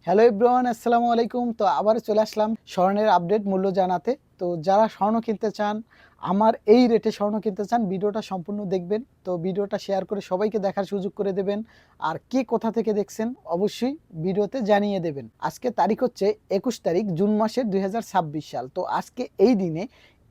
Hello everyone, আসসালামু আলাইকুম। তো আবারও চলে আসলাম স্বর্ণের আপডেট মূল্য জানাতে। তো যারা স্বর্ণ কিনতে চান, আমার এই রেটে স্বর্ণ কিনতে চান, ভিডিওটা সম্পূর্ণ দেখবেন। তো ভিডিওটা শেয়ার করে সবাইকে দেখার সুযোগ করে দেবেন। আর কে কোথা থেকে দেখছেন অবশ্যই ভিডিওতে জানিয়ে দেবেন। আজকে তারিখ হচ্ছে 21 তারিখ জুন মাসের 2026 সাল। তো আজকে এই দিনে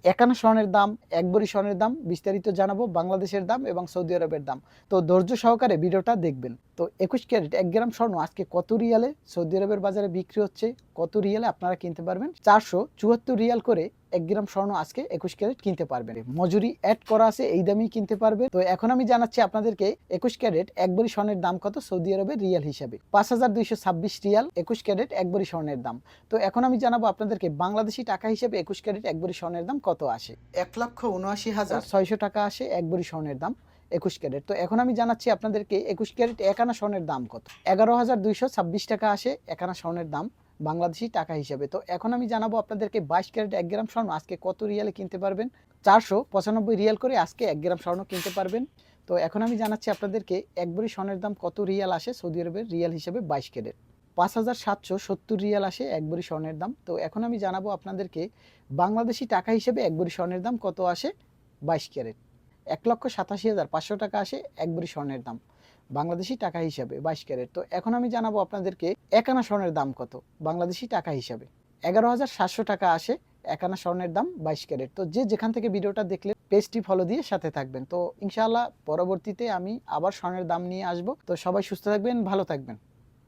51 স্বর্ণের দাম, 1 ভরি স্বর্ণের দাম বিস্তারিত জানাবো, বাংলাদেশের দাম এবং সৌদি আরবের দাম। তো ধৈর্য সহকারে ভিডিওটা দেখবেন। তো 21 ক্যারেট 1 গ্রাম স্বর্ণ আজকে কত রিয়ালে সৌদি আরবের বাজারে বিক্রি হচ্ছে, কত রিয়ালে আপনারা কিনতে পারবেন? 474 রিয়াল করে 1 গ্রাম স্বর্ণ আজকে 21 ক্যারেট কিনতে পারবেন। মজুরি অ্যাড করা আছে, এই দামেই কিনতে পারবে। তো এখন আমি জানাচ্ছি আপনাদেরকে 21 ক্যারেট 1 ভরি স্বর্ণের দাম কত সৌদি আরবের রিয়াল হিসাবে। 5226 রিয়াল 21 ক্যারেট 1 ভরি স্বর্ণের দাম। তো এখন আমি জানাবো আপনাদেরকে বাংলাদেশি টাকা হিসেবে 21 ক্যারেট 1 ভরি স্বর্ণের দাম কত আসে। 1,79,600 টাকা আসে 1 ভরি স্বর্ণের দাম 21 ক্যারেট। তো এখন আমি জানাচ্ছি আপনাদেরকে 21 ক্যারেট 1 আনা স্বর্ণের দাম কত। 11,226 টাকা আসে 1 আনা স্বর্ণের দাম বাংলাদেশি টাকা হিসেবে। তো এখন আমি জানাবো আপনাদেরকে 22 ক্যারেট 1 গ্রাম স্বর্ণ আজকে কত রিয়ালে কিনতে পারবেন। 495 রিয়াল করে আজকে 1 গ্রাম স্বর্ণ কিনতে পারবেন। তো এখন আমি জানাচ্ছি আপনাদেরকে 1 ভরি স্বর্ণের দাম কত রিয়াল আসে সৌদি আরবের রিয়াল হিসেবে 22 ক্যারেট। 5,770 রিয়াল আসে 1 ভরি স্বর্ণের দাম। তো এখন আমি জানাবো আপনাদেরকে বাংলাদেশি টাকা হিসেবে 1 ভরি স্বর্ণের দাম কত আসে 22 ক্যারেট। 1,87,500 টাকা আসে 1 ভরি স্বর্ণের দাম বাংলাদেশি টাকা হিসাবে 22 ক্যারেট। তো এখন আমি জানাবো আপনাদেরকে 1 আনা স্বর্ণের দাম কত বাংলাদেশি টাকা হিসাবে। 11,700 টাকা আসে 1 আনা স্বর্ণের দাম 22 ক্যারেট। তো যে যেখান থেকে ভিডিওটা দেখলে পেজটি ফলো দিয়ে সাথে থাকবেন। তো ইনশাআল্লাহ পরবর্তীতে আমি আবার স্বর্ণের দাম নিয়ে আসবো। তো সবাই সুস্থ থাকবেন, ভালো থাকবেন।